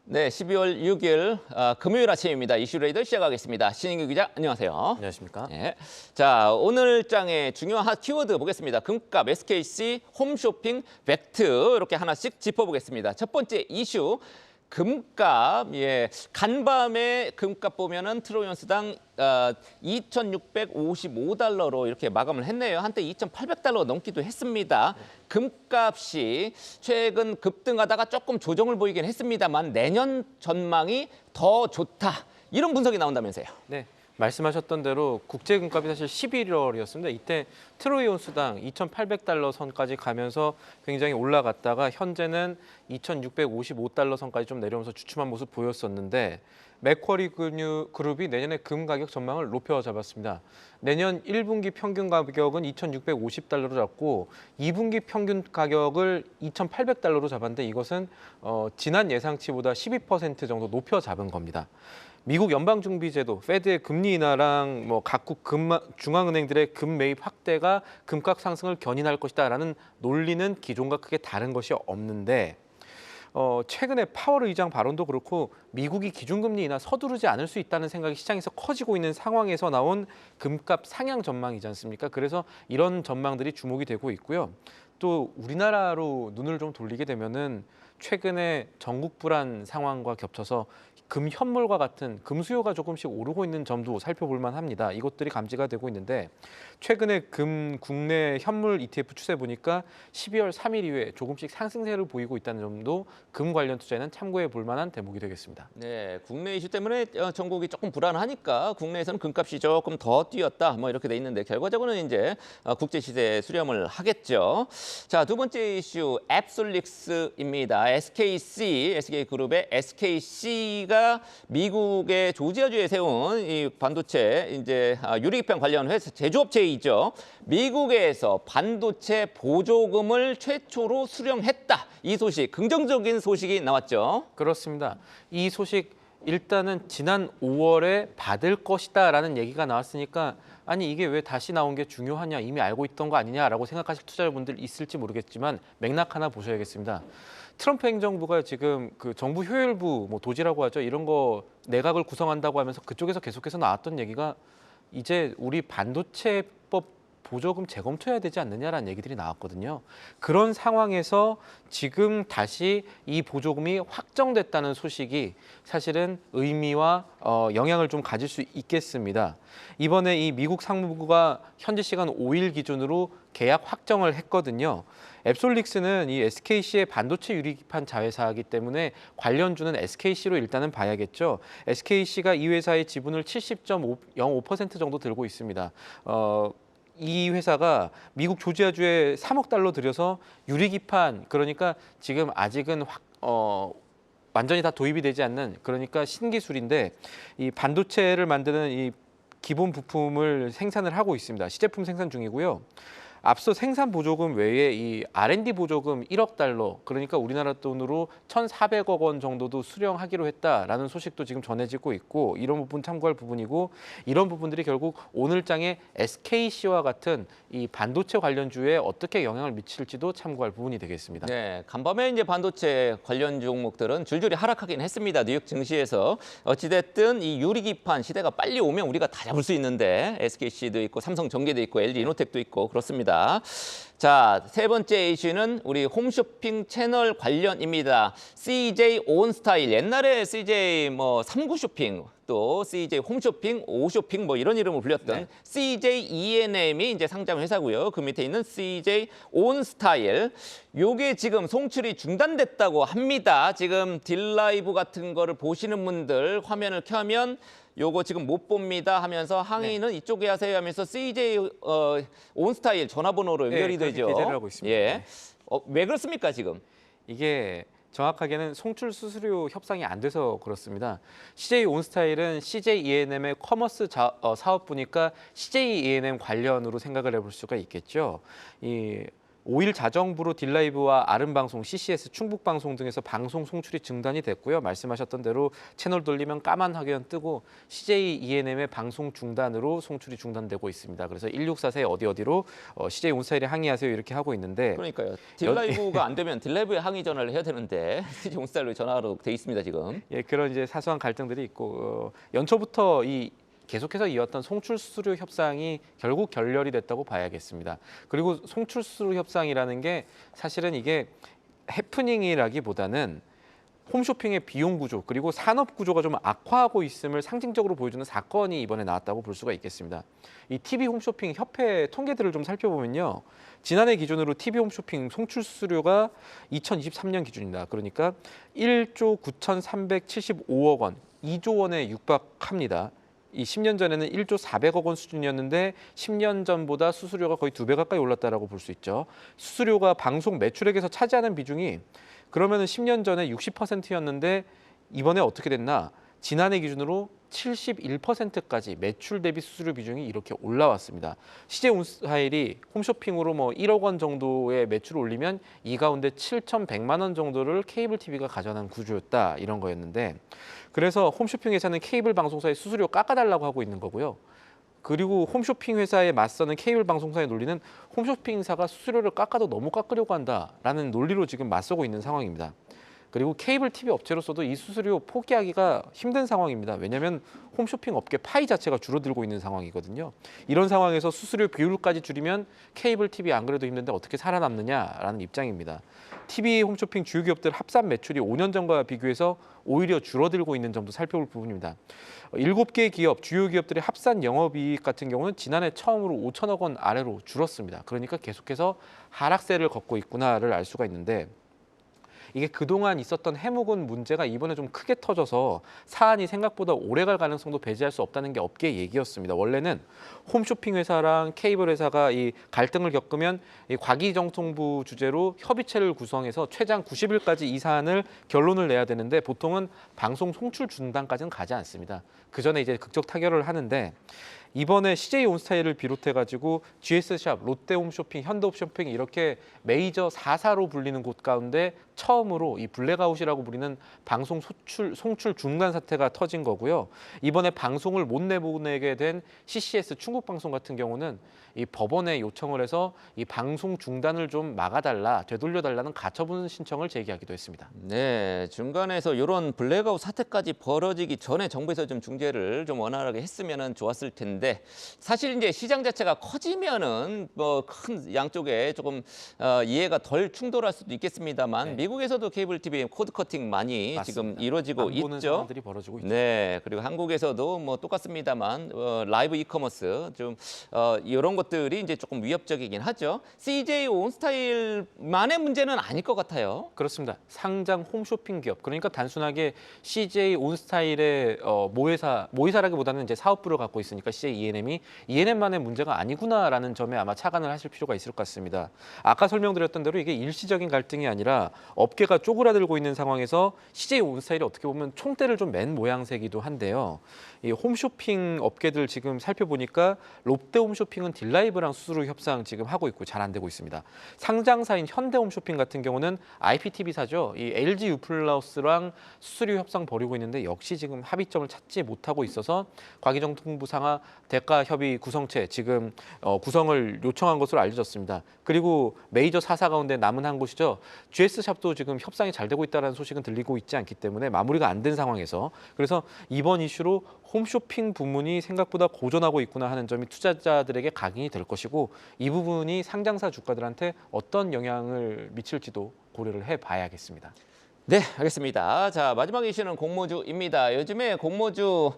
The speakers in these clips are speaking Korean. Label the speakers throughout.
Speaker 1: 네, 12월 6일 금요일 아침입니다. 이슈레이더 시작하겠습니다. 신인규 기자, 안녕하세요.
Speaker 2: 안녕하십니까?
Speaker 1: 네. 자, 오늘 장의 중요한 핫 키워드 보겠습니다. 금값, SKC, 홈쇼핑, 팩트 이렇게 하나씩 짚어보겠습니다. 첫 번째 이슈. 금값, 간밤에 금값 보면은 트로이온스당 2,655달러로 이렇게 마감을 했네요. 한때 2,800달러 넘기도 했습니다. 금값이 최근 급등하다가 조금 조정을 보이긴 했습니다만 내년 전망이 더 좋다. 이런 분석이 나온다면서요.
Speaker 2: 네, 말씀하셨던 대로 국제 금값이 사실 11월이었습니다. 이때 트로이 온스당 2,800달러 선까지 가면서 굉장히 올라갔다가 현재는 2,655달러 선까지 좀 내려오면서 주춤한 모습 보였었는데 맥쿼리 그룹이 내년에 금 가격 전망을 높여 잡았습니다. 내년 1분기 평균 가격은 2,650달러로 잡고 2분기 평균 가격을 2,800달러로 잡았는데 이것은 지난 예상치보다 12% 정도 높여 잡은 겁니다. 미국 연방준비제도, 페드의 금리 인하랑 각국 중앙은행들의 금 매입 확대가 금값 상승을 견인할 것이다라는 논리는 기존과 크게 다른 것이 없는데 최근에 파월 의장 발언도 그렇고 미국이 기준금리 인하 서두르지 않을 수 있다는 생각이 시장에서 커지고 있는 상황에서 나온 금값 상향 전망이지 않습니까? 그래서 이런 전망들이 주목이 되고 있고요. 또 우리나라로 눈을 좀 돌리게 되면은 최근에 전국 불안 상황과 겹쳐서 금 현물과 같은 금 수요가 조금씩 오르고 있는 점도 살펴볼 만합니다. 이것들이 감지가 되고 있는데 최근에 금 국내 현물 ETF 추세 보니까 12월 3일 이후에 조금씩 상승세를 보이고 있다는 점도 금 관련 투자에는 참고해 볼 만한 대목이 되겠습니다.
Speaker 1: 네, 국내 이슈 때문에 전국이 조금 불안하니까 국내에서는 금값이 조금 더 뛰었다. 이렇게 돼 있는데 결과적으로는 이제 국제 시세에 수렴을 하겠죠. 자, 두 번째 이슈 앱솔릭스입니다. SK그룹의 SKC가 미국의 조지아주에 세운 이 반도체 유리기판 관련 회사 제조업체이죠. 미국에서 반도체 보조금을 최초로 수령했다. 이 소식, 긍정적인 소식이 나왔죠.
Speaker 2: 그렇습니다. 이 소식 일단은 지난 5월에 받을 것이다라는 얘기가 나왔으니까 아니 이게 왜 다시 나온 게 중요하냐 이미 알고 있던 거 아니냐라고 생각하실 투자자분들 있을지 모르겠지만 맥락 하나 보셔야겠습니다. 트럼프 행정부가 지금 그 정부 효율부 도지라고 하죠. 이런 거 내각을 구성한다고 하면서 그쪽에서 계속해서 나왔던 얘기가 이제 우리 반도체법 보조금 재검토해야 되지 않느냐라는 얘기들이 나왔거든요. 그런 상황에서 지금 다시 이 보조금이 확정됐다는 소식이 사실은 의미와 영향을 좀 가질 수 있겠습니다. 이번에 이 미국 상무부가 현지 시간 5일 기준으로 계약 확정을 했거든요. 앱솔릭스는 이 SKC의 반도체 유리기판 자회사이기 때문에 관련주는 SKC로 일단은 봐야겠죠. SKC가 이 회사의 지분을 70.05% 정도 들고 있습니다. 이 회사가 미국 조지아주에 3억 달러 들여서 유리기판, 그러니까 지금 아직은 완전히 다 도입이 되지 않는, 그러니까 신기술인데 이 반도체를 만드는 이 기본 부품을 생산을 하고 있습니다. 시제품 생산 중이고요. 앞서 생산 보조금 외에 이 R&D 보조금 1억 달러, 그러니까 우리나라 돈으로 1,400억 원 정도도 수령하기로 했다라는 소식도 지금 전해지고 있고, 이런 부분 참고할 부분이고, 이런 부분들이 결국 오늘장의 SKC와 같은 이 반도체 관련주에 어떻게 영향을 미칠지도 참고할 부분이 되겠습니다.
Speaker 1: 네, 간밤에 이제 반도체 관련 종목들은 줄줄이 하락하긴 했습니다. 뉴욕 증시에서 어찌됐든 이 유리기판 시대가 빨리 오면 우리가 다 잡을 수 있는데 SKC도 있고 삼성전기도 있고 LG 이노텍도 있고 그렇습니다. 자, 세 번째 이슈는 우리 홈쇼핑 채널 관련입니다. CJ 온스타일, 옛날에 CJ 3구 쇼핑, 또 CJ 홈쇼핑, 오쇼핑 이런 이름으로 불렸던 CJ ENM이 이제 상장 회사고요. 그 밑에 있는 CJ 온스타일. 요게 지금 송출이 중단됐다고 합니다. 지금 딜라이브 같은 거를 보시는 분들 화면을 켜면 요거 지금 못 봅니다 하면서 항의는 이쪽에 하세요 하면서 CJ 온스타일 전화번호로 연결이 되죠.
Speaker 2: 게재를 하고 있습니다.
Speaker 1: 예. 왜 그렇습니까 지금?
Speaker 2: 이게 정확하게는 송출 수수료 협상이 안 돼서 그렇습니다. CJ 온스타일은 CJ ENM의 커머스 사업부니까 CJ ENM 관련으로 생각을 해볼 수가 있겠죠. 이 5일 자정부로 딜라이브와 아름방송, CCS, 충북방송 등에서 방송 송출이 중단이 됐고요. 말씀하셨던 대로 채널 돌리면 까만 화면 뜨고 CJ ENM의 방송 중단으로 송출이 중단되고 있습니다. 그래서 1644에 어디로 CJ 온스타일에 항의하세요 이렇게 하고 있는데
Speaker 1: 그러니까요. 딜라이브가 안 되면 딜라이브에 항의 전화를 해야 되는데 CJ 온스타일로 전화로 돼 있습니다 지금.
Speaker 2: 예, 그런 이제 사소한 갈등들이 있고 연초부터 계속해서 이었던 송출 수수료 협상이 결국 결렬이 됐다고 봐야겠습니다. 그리고 송출 수수료 협상이라는 게 사실은 이게 해프닝이라기보다는 홈쇼핑의 비용 구조 그리고 산업 구조가 좀 악화하고 있음을 상징적으로 보여주는 사건이 이번에 나왔다고 볼 수가 있겠습니다. 이 TV 홈쇼핑 협회 통계들을 좀 살펴보면요. 지난해 기준으로 TV 홈쇼핑 송출 수수료가 2023년 기준입니다. 그러니까 1조 9,375억 원, 2조 원에 육박합니다. 이 10년 전에는 1조 400억 원 수준이었는데 10년 전보다 수수료가 거의 2배 가까이 올랐다라고 볼 수 있죠. 수수료가 방송 매출액에서 차지하는 비중이 그러면은 10년 전에 60%였는데 이번에 어떻게 됐나? 지난해 기준으로 71%까지 매출 대비 수수료 비중이 이렇게 올라왔습니다. CJ 온스타일이 홈쇼핑으로 1억 원 정도의 매출을 올리면 이 가운데 7,100만 원 정도를 케이블 TV가 가져가는 구조였다 이런 거였는데 그래서 홈쇼핑 회사는 케이블 방송사의 수수료 깎아달라고 하고 있는 거고요. 그리고 홈쇼핑 회사에 맞서는 케이블 방송사의 논리는 홈쇼핑사가 수수료를 깎아도 너무 깎으려고 한다라는 논리로 지금 맞서고 있는 상황입니다. 그리고 케이블 TV 업체로서도 이 수수료 포기하기가 힘든 상황입니다. 왜냐하면 홈쇼핑 업계 파이 자체가 줄어들고 있는 상황이거든요. 이런 상황에서 수수료 비율까지 줄이면 케이블 TV 안 그래도 힘든데 어떻게 살아남느냐라는 입장입니다. TV 홈쇼핑 주요 기업들 합산 매출이 5년 전과 비교해서 오히려 줄어들고 있는 점도 살펴볼 부분입니다. 7개 기업, 주요 기업들의 합산 영업이익 같은 경우는 지난해 처음으로 5천억 원 아래로 줄었습니다. 그러니까 계속해서 하락세를 걷고 있구나를 알 수가 있는데 이게 그동안 있었던 해묵은 문제가 이번에 좀 크게 터져서 사안이 생각보다 오래갈 가능성도 배제할 수 없다는 게 업계 얘기였습니다. 원래는 홈쇼핑 회사랑 케이블 회사가 이 갈등을 겪으면 이 과기정통부 주재로 협의체를 구성해서 최장 90일까지 이 사안을 결론을 내야 되는데 보통은 방송 송출 중단까지는 가지 않습니다. 그 전에 이제 극적 타결을 하는데 이번에 CJ 온스타일을 비롯해가지고 GS샵, 롯데홈쇼핑, 현대홈쇼핑 이렇게 메이저 4사로 불리는 곳 가운데 처음으로 이 블랙아웃이라고 부리는 방송 송출 중단 사태가 터진 거고요. 이번에 방송을 못 내보내게 된 CCS 충북방송 같은 경우는 이 법원에 요청을 해서 이 방송 중단을 좀 막아달라, 되돌려달라는 가처분 신청을 제기하기도 했습니다.
Speaker 1: 네, 중간에서 이런 블랙아웃 사태까지 벌어지기 전에 정부에서 좀 중재를 좀 원활하게 했으면 좋았을 텐데 사실 이제 시장 자체가 커지면은 큰 양쪽에 조금 이해가 덜 충돌할 수도 있겠습니다만
Speaker 2: 네.
Speaker 1: 미국에서도 케이블 TV 코드 커팅 많이
Speaker 2: 맞습니다.
Speaker 1: 지금 이루어지고
Speaker 2: 안 보는
Speaker 1: 있죠.
Speaker 2: 상황들이 벌어지고 있죠.
Speaker 1: 네, 그리고 한국에서도 똑같습니다만 라이브 이커머스 좀 이런 것들이 이제 조금 위협적이긴 하죠. CJ 온스타일만의 문제는 아닐 것 같아요.
Speaker 2: 그렇습니다. 상장 홈쇼핑 기업 그러니까 단순하게 CJ 온스타일의 모회사라기보다는 이제 사업부를 갖고 있으니까 CJ ENM이 ENM만의 문제가 아니구나라는 점에 아마 착안을 하실 필요가 있을 것 같습니다. 아까 설명드렸던 대로 이게 일시적인 갈등이 아니라 업계가 쪼그라들고 있는 상황에서 CJ 온스타일이 어떻게 보면 총대를 좀 맨 모양새기도 한데요. 이 홈쇼핑 업계들 지금 살펴보니까 롯데홈쇼핑은 딜라이브랑 수수료 협상 지금 하고 있고 잘 안 되고 있습니다. 상장사인 현대홈쇼핑 같은 경우는 IPTV사죠. 이 LG U+랑 수수료 협상 벌이고 있는데 역시 지금 합의점을 찾지 못하고 있어서 과기정통부 상하 대가 협의 구성체 지금 구성을 요청한 것으로 알려졌습니다. 그리고 메이저 4사 가운데 남은 한 곳이죠. GS샵도 지금 협상이 잘 되고 있다는 소식은 들리고 있지 않기 때문에 마무리가 안 된 상황에서 그래서 이번 이슈로 홈쇼핑 부문이 생각보다 고전하고 있구나 하는 점이 투자자들에게 각인이 될 것이고 이 부분이 상장사 주가들한테 어떤 영향을 미칠지도 고려를 해봐야겠습니다.
Speaker 1: 네, 알겠습니다. 자, 마지막 이슈는 공모주입니다. 요즘에 공모주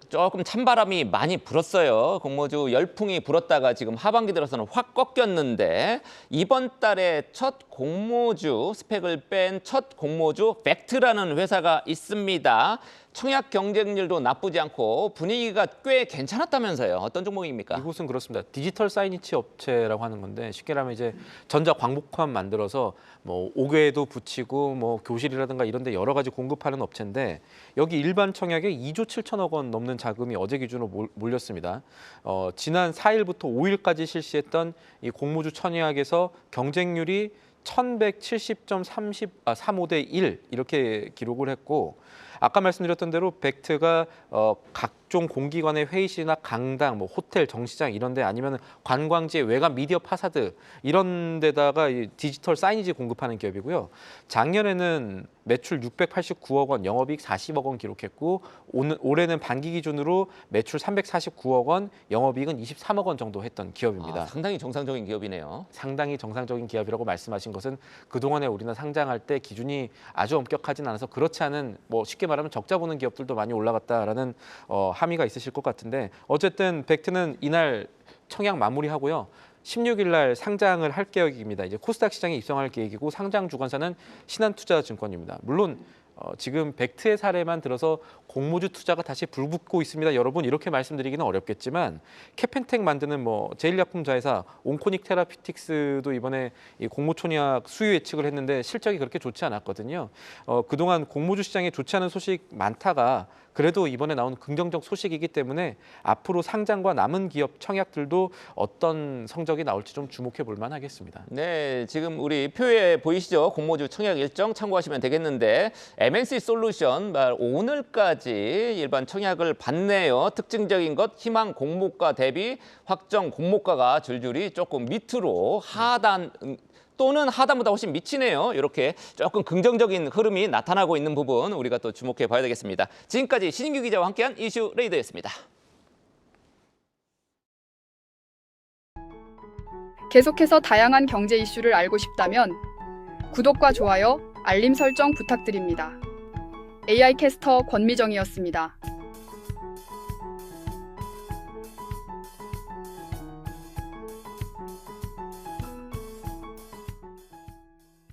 Speaker 1: 조금 찬바람이 많이 불었어요. 공모주 열풍이 불었다가 지금 하반기 들어서는 확 꺾였는데 이번 달에 첫 공모주 스펙을 뺀 첫 공모주 팩트라는 회사가 있습니다. 청약 경쟁률도 나쁘지 않고 분위기가 꽤 괜찮았다면서요. 어떤 종목입니까?
Speaker 2: 이곳은 그렇습니다. 디지털 사이니치 업체라고 하는 건데 쉽게 말하면 이제 전자 광복판 만들어서 뭐 옥외에도 붙이고 뭐 교실이라든가 이런 데 여러 가지 공급하는 업체인데 여기 일반 청약에 2조 7천억 원 넘는 자금이 어제 기준으로 몰렸습니다. 지난 4일부터 5일까지 실시했던 이 공모주 청약에서 경쟁률이 1170.35대 1 이렇게 기록을 했고 아까 말씀드렸던 대로 벡트가 각종 공기관의 회의실이나 강당, 뭐 호텔, 정시장 이런 데 아니면 관광지의 외관 미디어 파사드 이런 데다가 이 디지털 사이니지 공급하는 기업이고요. 작년에는 매출 689억 원, 영업이익 40억 원 기록했고 올해는 반기 기준으로 매출 349억 원, 영업이익은 23억 원 정도 했던 기업입니다.
Speaker 1: 상당히 정상적인 기업이네요.
Speaker 2: 상당히 정상적인 기업이라고 말씀하신 것은 그동안에 우리나라 상장할 때 기준이 아주 엄격하진 않아서 그렇지 않은 뭐 쉽게 말하면 적자 보는 기업들도 많이 올라갔다라는 함의가 있으실 것 같은데 어쨌든 벡트는 이날 청약 마무리하고요. 16일 날 상장을 할 계획입니다. 이제 코스닥 시장에 입성할 계획이고 상장 주관사는 신한투자증권입니다. 물론 지금 벡트의 사례만 들어서 공모주 투자가 다시 불붙고 있습니다. 여러분 이렇게 말씀드리기는 어렵겠지만 캐펜텍 만드는 뭐 제일약품 자회사 온코닉 테라피틱스도 이번에 이 공모총약 수유 예측을 했는데 실적이 그렇게 좋지 않았거든요. 그동안 공모주 시장에 좋지 않은 소식 많다가 그래도 이번에 나온 긍정적 소식이기 때문에 앞으로 상장과 남은 기업 청약들도 어떤 성적이 나올지 좀 주목해 볼 만하겠습니다.
Speaker 1: 네, 지금 우리 표에 보이시죠? 공모주 청약 일정 참고하시면 되겠는데 MNC 솔루션 오늘까지 일반 청약을 받네요. 특징적인 것 희망 공모가 대비 확정 공모가가 줄줄이 조금 밑으로 하단 또는 하단보다 훨씬 미치네요. 이렇게 조금 긍정적인 흐름이 나타나고 있는 부분 우리가 또 주목해 봐야 되겠습니다. 지금까지 신인규 기자와 함께한 이슈 레이더였습니다.
Speaker 3: 계속해서 다양한 경제 이슈를 알고 싶다면 구독과 좋아요, 알림 설정 부탁드립니다. AI 캐스터 권미정이었습니다.